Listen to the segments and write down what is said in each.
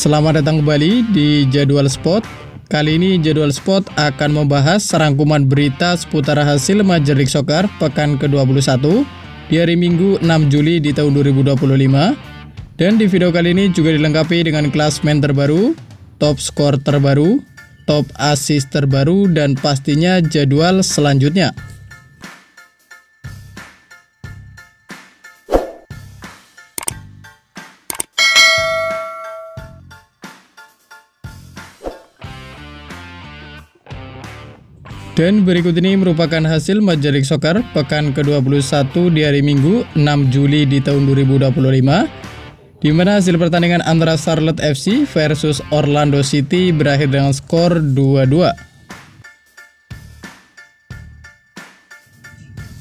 Selamat datang kembali di Jadwal Sport. Kali ini Jadwal Sport akan membahas rangkuman berita seputar hasil Major League Soccer pekan ke-21 di hari Minggu 6 Juli di tahun 2025. Dan di video kali ini juga dilengkapi dengan klasmen terbaru, top skor terbaru, top assist terbaru, dan pastinya jadwal selanjutnya. Dan berikut ini merupakan hasil Major League Soccer pekan ke-21 di hari Minggu 6 Juli di tahun 2025, di mana hasil pertandingan antara Charlotte FC versus Orlando City berakhir dengan skor 2-2.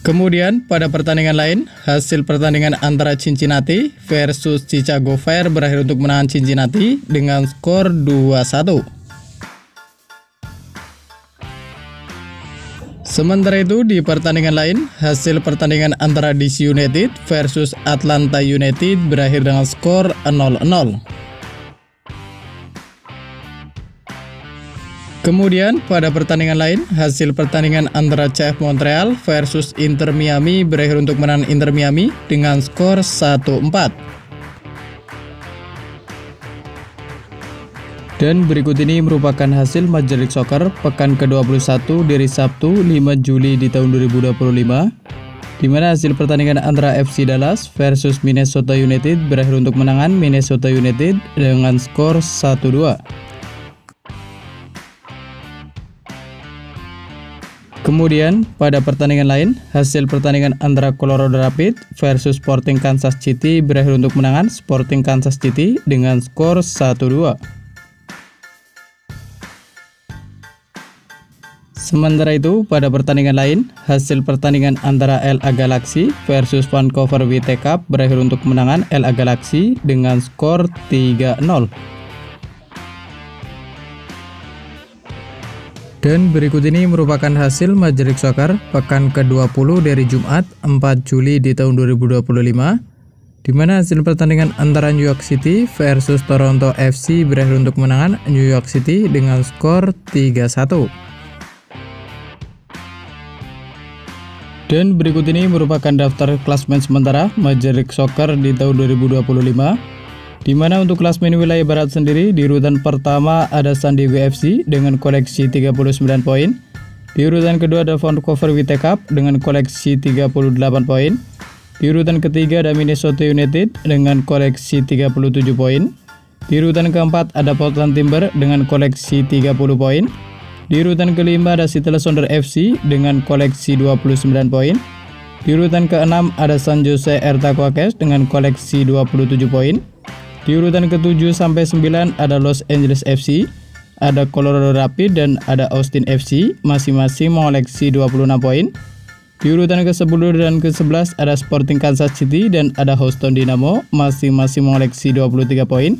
Kemudian pada pertandingan lain, hasil pertandingan antara Cincinnati versus Chicago Fire berakhir untuk menahan Cincinnati dengan skor 2-1. Sementara itu di pertandingan lain, hasil pertandingan antara DC United versus Atlanta United berakhir dengan skor 0-0. Kemudian pada pertandingan lain, hasil pertandingan antara CF Montreal versus Inter Miami berakhir untuk menang Inter Miami dengan skor 1-4. Dan berikut ini merupakan hasil Major League Soccer pekan ke-21 dari Sabtu 5 Juli di tahun 2025, di mana hasil pertandingan antara FC Dallas versus Minnesota United berakhir untuk menangan Minnesota United dengan skor 1-2. Kemudian pada pertandingan lain, hasil pertandingan antara Colorado Rapids versus Sporting Kansas City berakhir untuk menangan Sporting Kansas City dengan skor 1-2. Sementara itu, pada pertandingan lain, hasil pertandingan antara LA Galaxy versus Vancouver Whitecaps berakhir untuk kemenangan LA Galaxy dengan skor 3-0. Dan berikut ini merupakan hasil Major League Soccer pekan ke-20 dari Jumat 4 Juli di tahun 2025, di mana hasil pertandingan antara New York City versus Toronto FC berakhir untuk kemenangan New York City dengan skor 3-1. Dan berikut ini merupakan daftar klasmen sementara Major League Soccer di tahun 2025, di mana untuk klasmen wilayah barat sendiri di urutan pertama ada San Diego FC dengan koleksi 39 poin. Di urutan kedua ada Vancouver Whitecaps dengan koleksi 38 poin. Di urutan ketiga ada Minnesota United dengan koleksi 37 poin. Di urutan keempat ada Portland Timber dengan koleksi 30 poin. Di urutan kelima ada Seattle Sounders FC dengan koleksi 29 poin. Di urutan keenam ada San Jose Earthquakes dengan koleksi 27 poin. Di urutan ke-7 sampai 9 ada Los Angeles FC, ada Colorado Rapids, dan ada Austin FC, masing-masing mengoleksi 26 poin. Di urutan ke-10 dan ke-11 ada Sporting Kansas City dan ada Houston Dynamo, masing-masing mengoleksi 23 poin.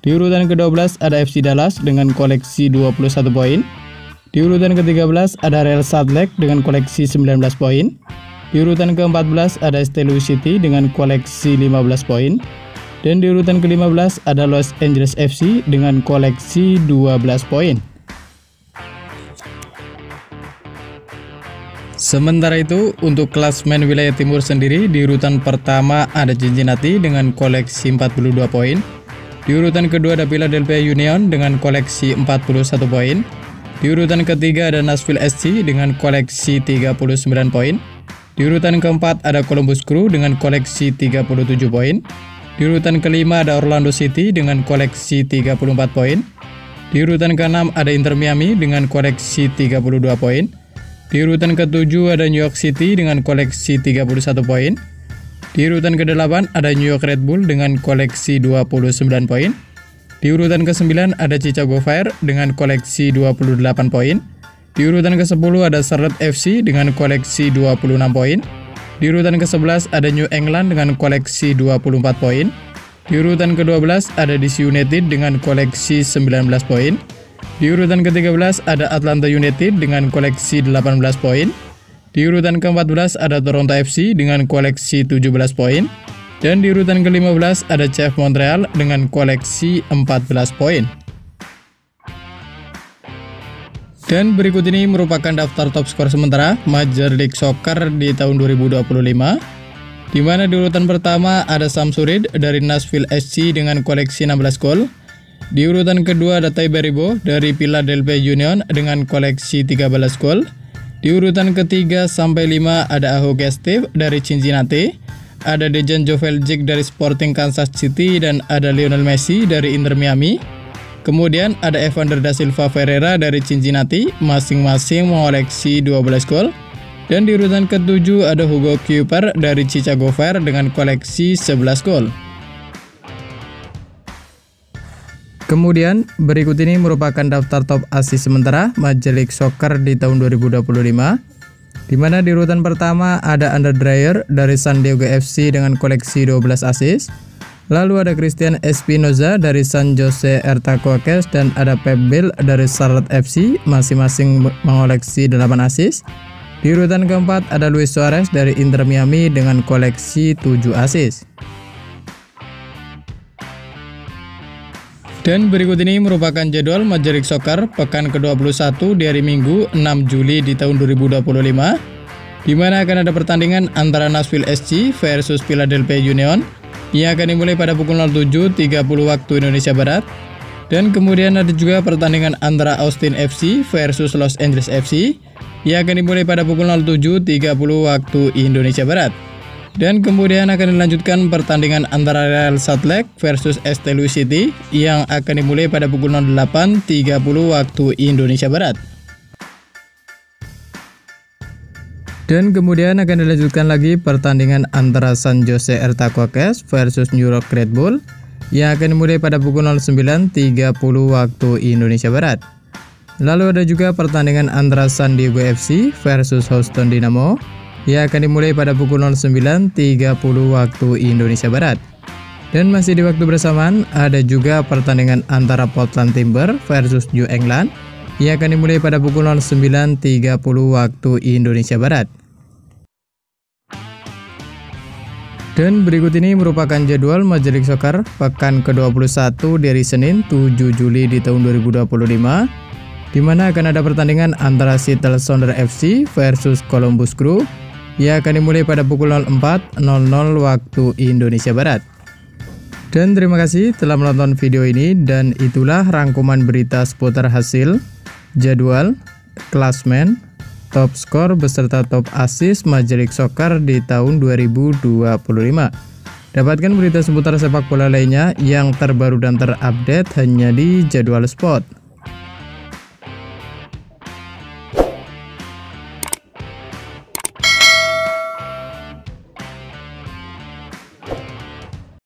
Di urutan ke-12 ada FC Dallas dengan koleksi 21 poin. Di urutan ke-13 ada Real Salt Lake dengan koleksi 19 poin. Di urutan ke-14 ada St. Louis City dengan koleksi 15 poin. Dan di urutan ke-15 ada Los Angeles FC dengan koleksi 12 poin. Sementara itu, untuk klasmen wilayah timur sendiri di urutan pertama ada Cincinnati dengan koleksi 42 poin. Di urutan kedua ada Philadelphia Union dengan koleksi 41 poin. Di urutan ketiga ada Nashville SC dengan koleksi 39 poin. Di urutan keempat ada Columbus Crew dengan koleksi 37 poin. Di urutan kelima ada Orlando City dengan koleksi 34 poin. Di urutan keenam ada Inter Miami dengan koleksi 32 poin. Di urutan ketujuh ada New York City dengan koleksi 31 poin. Di urutan ke-8 ada New York Red Bull dengan koleksi 29 poin. Di urutan ke-9 ada Chicago Fire dengan koleksi 28 poin. Di urutan ke-10 ada Charlotte FC dengan koleksi 26 poin. Di urutan ke-11 ada New England dengan koleksi 24 poin. Di urutan ke-12 ada DC United dengan koleksi 19 poin. Di urutan ke-13 ada Atlanta United dengan koleksi 18 poin. Di urutan ke-14 ada Toronto FC dengan koleksi 17 poin. Dan di urutan ke-15 ada CF Montreal dengan koleksi 14 poin. Dan berikut ini merupakan daftar top skor sementara Major League Soccer di tahun 2025. Di mana di urutan pertama ada Samsurid dari Nashville SC dengan koleksi 16 gol. Di urutan kedua ada Ty Baribo dari Philadelphia Union dengan koleksi 13 gol. Di urutan ketiga sampai 5 ada Ahoge Steve dari Cincinnati, ada Dejan Joveljic dari Sporting Kansas City, dan ada Lionel Messi dari Inter Miami. Kemudian ada Evander da Silva Ferreira dari Cincinnati, masing-masing mengoleksi 12 gol. Dan di urutan ke-7 ada Hugo Kuiper dari Chicago Fire dengan koleksi 11 gol. Kemudian berikut ini merupakan daftar top assist sementara Major League Soccer di tahun 2025. Di mana di urutan pertama ada Andre Dreyer dari San Diego FC dengan koleksi 12 assist. Lalu ada Christian Espinoza dari San Jose Earthquakes dan ada Pep Biel dari Charlotte FC, masing-masing mengoleksi 8 assist. Di urutan keempat ada Luis Suarez dari Inter Miami dengan koleksi 7 assist. Dan berikut ini merupakan jadwal Major League Soccer pekan ke-21 di hari Minggu 6 Juli di tahun 2025, di mana akan ada pertandingan antara Nashville SC versus Philadelphia Union yang akan dimulai pada pukul 07.30 waktu Indonesia Barat. Dan kemudian ada juga pertandingan antara Austin FC versus Los Angeles FC yang akan dimulai pada pukul 07.30 waktu Indonesia Barat. Dan kemudian akan dilanjutkan pertandingan antara Real Salt Lake versus St. Louis City yang akan dimulai pada pukul 08.30 waktu Indonesia Barat. Dan kemudian akan dilanjutkan lagi pertandingan antara San Jose Earthquakes versus New York Red Bull yang akan dimulai pada pukul 09.30 waktu Indonesia Barat. Lalu ada juga pertandingan antara San Diego FC versus Houston Dynamo yang akan dimulai pada pukul 09.30 waktu Indonesia Barat. Dan masih di waktu bersamaan ada juga pertandingan antara Portland Timber versus New England yang akan dimulai pada pukul 09.30 waktu Indonesia Barat. Dan berikut ini merupakan jadwal Major League Soccer pekan ke-21 dari Senin 7 Juli di tahun 2025, di mana akan ada pertandingan antara Seattle Sounders FC versus Columbus Crew yang akan dimulai pada pukul 04.00 waktu Indonesia Barat. Dan terima kasih telah menonton video ini, dan itulah rangkuman berita seputar hasil, jadwal, klasmen, top skor beserta top assist Major League Soccer di tahun 2025. Dapatkan berita seputar sepak bola lainnya yang terbaru dan terupdate hanya di Jadwal Sport.